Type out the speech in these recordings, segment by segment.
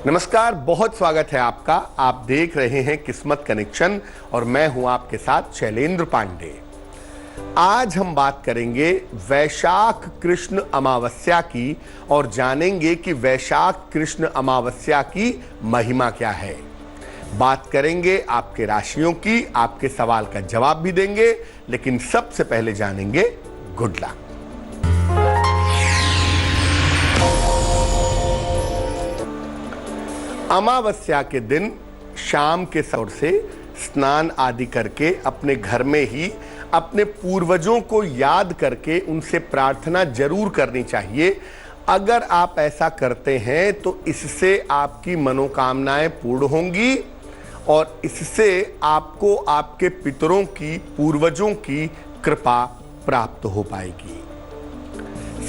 नमस्कार, बहुत स्वागत है आपका। आप देख रहे हैं किस्मत कनेक्शन और मैं हूं आपके साथ शैलेंद्र पांडे। आज हम बात करेंगे वैशाख कृष्ण अमावस्या की और जानेंगे कि वैशाख कृष्ण अमावस्या की महिमा क्या है। बात करेंगे आपके राशियों की, आपके सवाल का जवाब भी देंगे, लेकिन सबसे पहले जानेंगे गुड लक। अमावस्या के दिन शाम के समय से स्नान आदि करके अपने घर में ही अपने पूर्वजों को याद करके उनसे प्रार्थना जरूर करनी चाहिए। अगर आप ऐसा करते हैं तो इससे आपकी मनोकामनाएं पूर्ण होंगी और इससे आपको आपके पितरों की, पूर्वजों की कृपा प्राप्त हो पाएगी।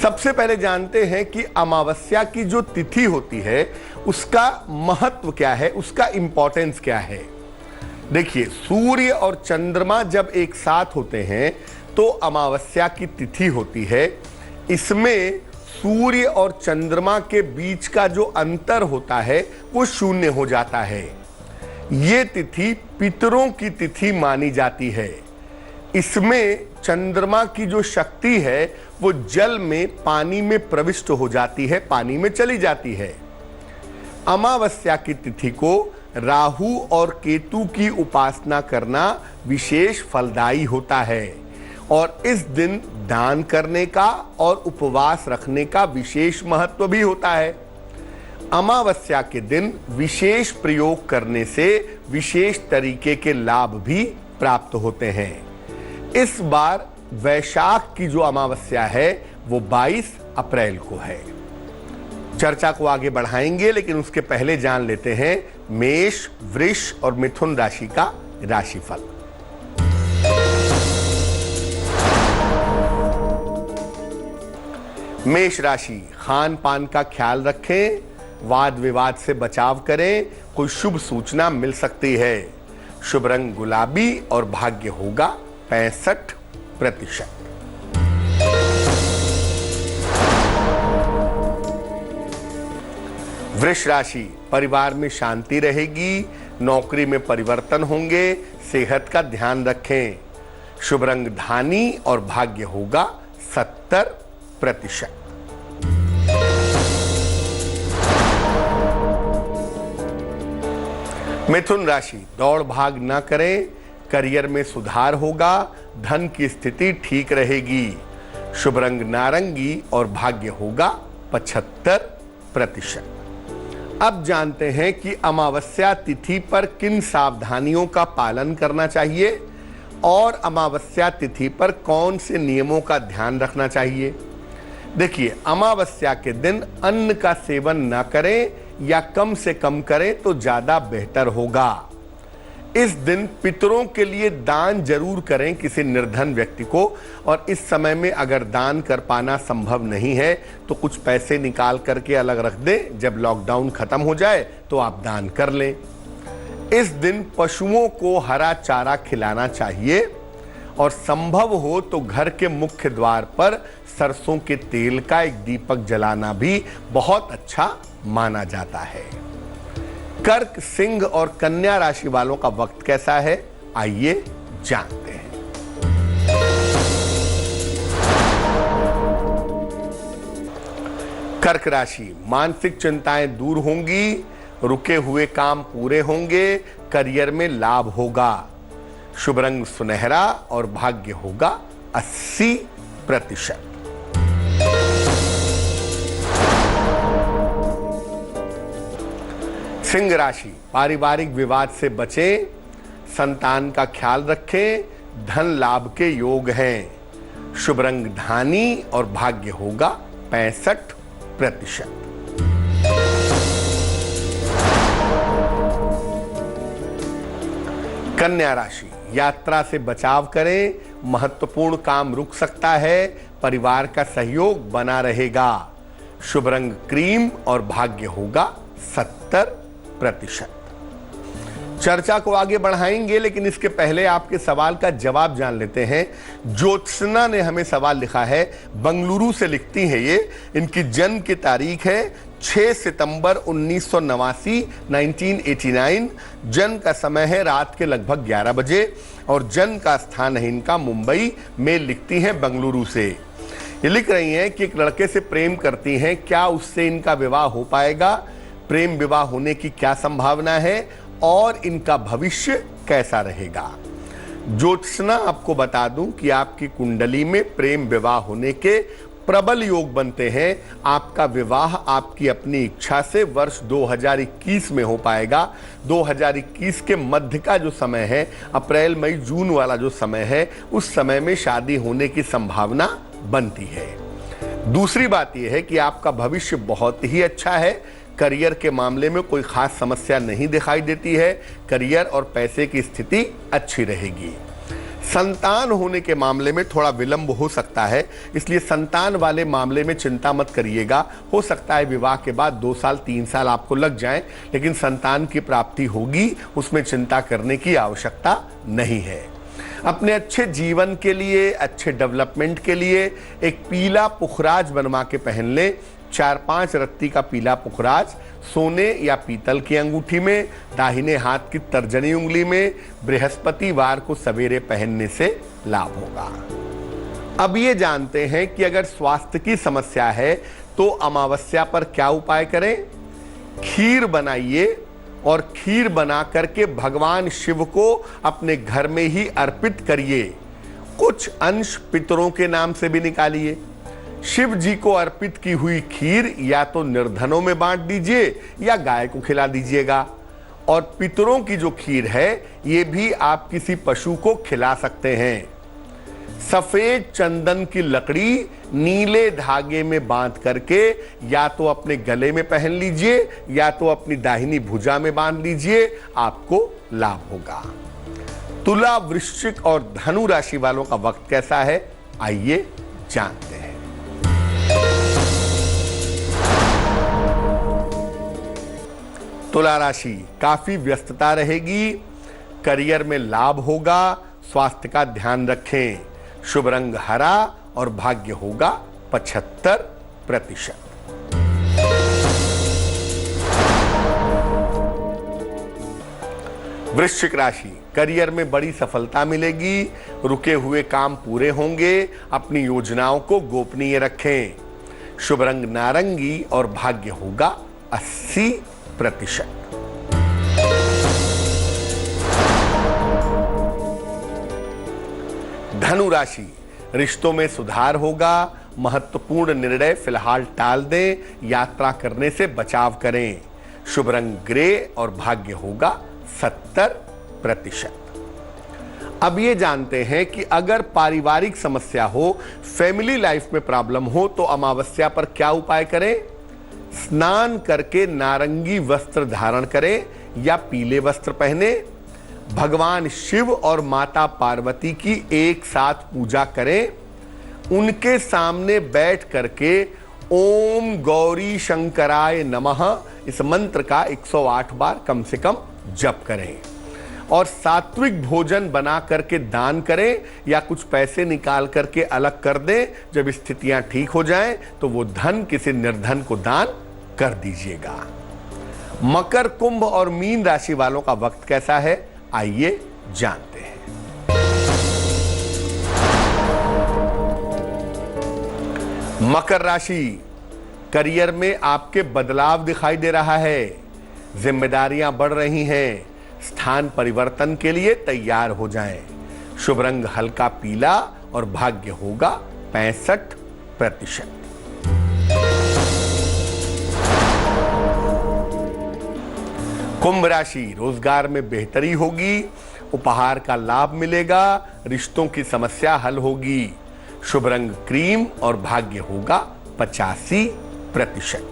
सबसे पहले जानते हैं कि अमावस्या की जो तिथि होती है उसका महत्व क्या है, उसका इंपॉर्टेंस क्या है। देखिए, सूर्य और चंद्रमा जब एक साथ होते हैं तो अमावस्या की तिथि होती है। इसमें सूर्य और चंद्रमा के बीच का जो अंतर होता है वो शून्य हो जाता है। ये तिथि पितरों की तिथि मानी जाती है। इसमें चंद्रमा की जो शक्ति है वो जल में, पानी में प्रविष्ट हो जाती है, पानी में चली जाती है। अमावस्या की तिथि को राहु और केतु की उपासना करना विशेष फलदायी होता है और इस दिन दान करने का और उपवास रखने का विशेष महत्व भी होता है। अमावस्या के दिन विशेष प्रयोग करने से विशेष तरीके के लाभ भी प्राप्त होते हैं। इस बार वैशाख की जो अमावस्या है वो 22 अप्रैल को है। चर्चा को आगे बढ़ाएंगे, लेकिन उसके पहले जान लेते हैं मेष, वृष और मिथुन राशि का राशिफल। मेष राशि, खान पान का ख्याल रखें, वाद विवाद से बचाव करें, कोई शुभ सूचना मिल सकती है। शुभ रंग गुलाबी और भाग्य होगा 65%। वृष राशि, परिवार में शांति रहेगी, नौकरी में परिवर्तन होंगे, सेहत का ध्यान रखें। शुभ रंग धानी और भाग्य होगा 70%। मिथुन राशि, दौड़ भाग न करें, करियर में सुधार होगा, धन की स्थिति ठीक रहेगी। शुभ रंग नारंगी और भाग्य होगा 75%। अब जानते हैं कि अमावस्या तिथि पर किन सावधानियों का पालन करना चाहिए और अमावस्या तिथि पर कौन से नियमों का ध्यान रखना चाहिए। देखिए, अमावस्या के दिन अन्न का सेवन न करें या कम से कम करें तो ज्यादा बेहतर होगा। इस दिन पितरों के लिए दान जरूर करें किसी निर्धन व्यक्ति को, और इस समय में अगर दान कर पाना संभव नहीं है तो कुछ पैसे निकाल करके अलग रख दें। जब लॉकडाउन खत्म हो जाए तो आप दान कर लें। इस दिन पशुओं को हरा चारा खिलाना चाहिए और संभव हो तो घर के मुख्य द्वार पर सरसों के तेल का एक दीपक जलाना भी बहुत अच्छा माना जाता है। कर्क, सिंह और कन्या राशि वालों का वक्त कैसा है, आइए जानते हैं। कर्क राशि, मानसिक चिंताएं दूर होंगी, रुके हुए काम पूरे होंगे, करियर में लाभ होगा। शुभ रंग सुनहरा और भाग्य होगा 80%। सिंह राशि, पारिवारिक विवाद से बचें, संतान का ख्याल रखें, धन लाभ के योग हैं। शुभ रंग धानी और भाग्य होगा 65%। कन्या राशि, यात्रा से बचाव करें, महत्वपूर्ण काम रुक सकता है, परिवार का सहयोग बना रहेगा। शुभ रंग क्रीम और भाग्य होगा 70%। चर्चा को आगे बढ़ाएंगे, लेकिन इसके पहले आपके सवाल का जवाब जान लेते हैं। ज्योत्सना ने हमें सवाल लिखा है, बंगलुरु से लिखती हैं ये। इनकी जन्म की तारीख है 6 सितंबर 1989, 1989। जन्म का समय है रात के लगभग 11 बजे और जन्म का स्थान है इनका मुंबई में। लिखती हैं बंगलुरु से। ये लिख रही हैं कि एक लड़के से प्रेम करती हैं, क्या उससे इनका विवाह हो पाएगा, प्रेम विवाह होने की क्या संभावना है और इनका भविष्य कैसा रहेगा। ज्योत्सना, आपको बता दूं कि आपकी कुंडली में प्रेम विवाह होने के प्रबल योग बनते हैं। आपका विवाह आपकी अपनी इच्छा से वर्ष 2021 में हो पाएगा। 2021 के मध्य का जो समय है, अप्रैल मई जून वाला जो समय है, उस समय में शादी होने की संभावना बनती है। दूसरी बात यह है कि आपका भविष्य बहुत ही अच्छा है। करियर के मामले में कोई खास समस्या नहीं दिखाई देती है। करियर और पैसे की स्थिति अच्छी रहेगी। संतान होने के मामले में थोड़ा विलंब हो सकता है, इसलिए संतान वाले मामले में चिंता मत करिएगा। हो सकता है विवाह के बाद 2 साल 3 साल आपको लग जाएं, लेकिन संतान की प्राप्ति होगी, उसमें चिंता करने की आवश्यकता नहीं है। अपने अच्छे जीवन के लिए, अच्छे डेवलपमेंट के लिए एक पीला पुखराज बनवा के पहन लें। 4-5 रत्ती का पीला पुखराज सोने या पीतल की अंगूठी में, दाहिने हाथ की तर्जनी उंगली में, बृहस्पतिवार को सवेरे पहनने से लाभ होगा। अब ये जानते हैं कि अगर स्वास्थ्य की समस्या है तो अमावस्या पर क्या उपाय करें। खीर बनाइए और खीर बना करके भगवान शिव को अपने घर में ही अर्पित करिए। कुछ अंश पितरों के नाम से भी निकालिए। शिव जी को अर्पित की हुई खीर या तो निर्धनों में बांट दीजिए या गाय को खिला दीजिएगा। और पितरों की जो खीर है ये भी आप किसी पशु को खिला सकते हैं। सफेद चंदन की लकड़ी नीले धागे में बांध करके या तो अपने गले में पहन लीजिए या तो अपनी दाहिनी भुजा में बांध लीजिए, आपको लाभ होगा। तुला, वृश्चिक और धनु राशि वालों का वक्त कैसा है, आइए जानते हैं। तुला राशि, काफी व्यस्तता रहेगी। करियर में लाभ होगा। स्वास्थ्य का ध्यान रखें। शुभ रंग हरा और भाग्य होगा 75%। वृश्चिक राशि, करियर में बड़ी सफलता मिलेगी। रुके हुए काम पूरे होंगे। अपनी योजनाओं को गोपनीय रखें। शुभ रंग नारंगी और भाग्य होगा 80%। धनु राशि, रिश्तों में सुधार होगा। महत्वपूर्ण निर्णय फिलहाल टाल दें। यात्रा करने से बचाव करें। शुभ रंग ग्रे और भाग्य होगा 70%। अब ये जानते हैं कि अगर पारिवारिक समस्या हो, फैमिली लाइफ में प्रॉब्लम हो, तो अमावस्या पर क्या उपाय करें। स्नान करके नारंगी वस्त्र धारण करें या पीले वस्त्र पहने। भगवान शिव और माता पार्वती की एक साथ पूजा करें। उनके सामने बैठ करके ओम गौरी शंकराय नमः इस मंत्र का 108 बार कम से कम जप करें। और सात्विक भोजन बना करके दान करें या कुछ पैसे निकाल करके अलग कर दें। जब स्थितियां ठीक हो जाएं तो वो धन किसी निर्धन को दान कर दीजिएगा। मकर, कुंभ और मीन राशि वालों का वक्त कैसा है, आइए जानते हैं। मकर राशि, करियर में आपके बदलाव दिखाई दे रहा है। जिम्मेदारियां बढ़ रही हैं। स्थान परिवर्तन के लिए तैयार हो जाएं। शुभ रंग हल्का पीला और भाग्य होगा 65%। कुंभ राशि, रोजगार में बेहतरी होगी। उपहार का लाभ मिलेगा। रिश्तों की समस्या हल होगी। शुभ रंग क्रीम और भाग्य होगा 85%।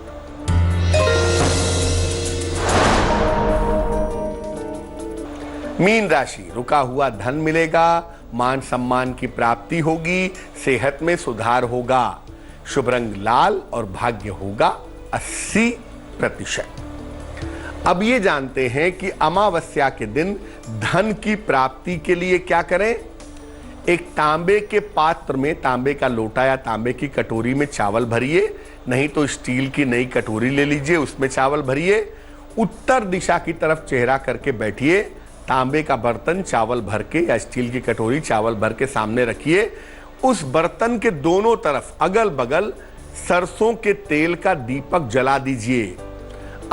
मीन राशि, रुका हुआ धन मिलेगा। मान सम्मान की प्राप्ति होगी। सेहत में सुधार होगा। शुभ रंग लाल और भाग्य होगा 80%। अब ये जानते हैं कि अमावस्या के दिन धन की प्राप्ति के लिए क्या करें। एक तांबे के पात्र में, तांबे का लोटा या तांबे की कटोरी में चावल भरिए, नहीं तो स्टील की नई कटोरी ले लीजिए, उसमें चावल भरिए। उत्तर दिशा की तरफ चेहरा करके बैठिए। तांबे का बर्तन चावल भर के या स्टील की कटोरी चावल भर के सामने रखिए। उस बर्तन के दोनों तरफ अगल बगल सरसों के तेल का दीपक जला दीजिए।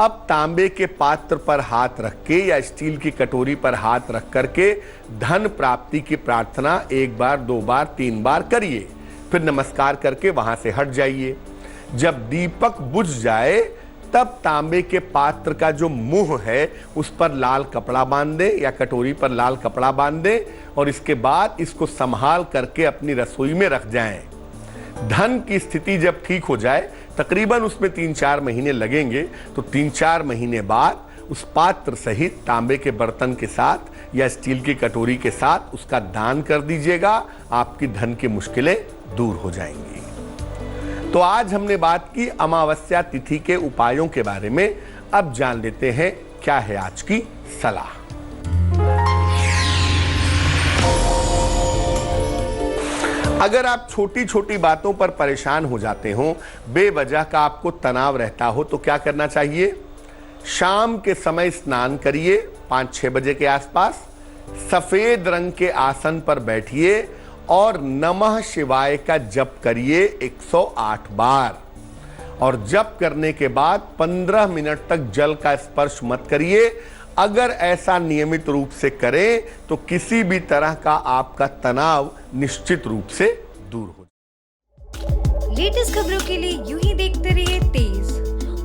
अब तांबे के पात्र पर हाथ रख के या स्टील की कटोरी पर हाथ रख करके धन प्राप्ति की प्रार्थना 1 बार, 2 बार, 3 बार करिए। फिर नमस्कार करके वहां से हट जाइए। जब दीपक बुझ जाए तब तांबे के पात्र का जो मुंह है उस पर लाल कपड़ा बांध दे या कटोरी पर लाल कपड़ा बांध दे और इसके बाद इसको संभाल करके अपनी रसोई में रख जाएं। धन की स्थिति जब ठीक हो जाए, तकरीबन उसमें 3-4 महीने लगेंगे, तो 3-4 महीने बाद उस पात्र सहित तांबे के बर्तन के साथ या स्टील की कटोरी के साथ उसका दान कर दीजिएगा। आपकी धन की मुश्किलें दूर हो जाएंगी। तो आज हमने बात की अमावस्या तिथि के उपायों के बारे में। अब जान लेते हैं क्या है आज की सलाह। अगर आप छोटी छोटी बातों पर परेशान हो जाते हो, बेवजह का आपको तनाव रहता हो, तो क्या करना चाहिए। शाम के समय स्नान करिए 5-6 बजे के आसपास। सफेद रंग के आसन पर बैठिए और नमः शिवाय का जप करिए 108 बार। और जप करने के बाद 15 मिनट तक जल का स्पर्श मत करिए। अगर ऐसा नियमित रूप से करें तो किसी भी तरह का आपका तनाव निश्चित रूप से दूर हो जाए। लेटेस्ट खबरों के लिए यूं ही देखते रहिए तेज,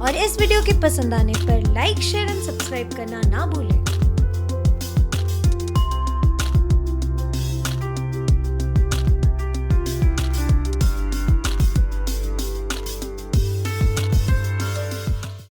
और इस वीडियो के पसंद आने पर लाइक, शेयर एंड सब्सक्राइब करना ना भूलें।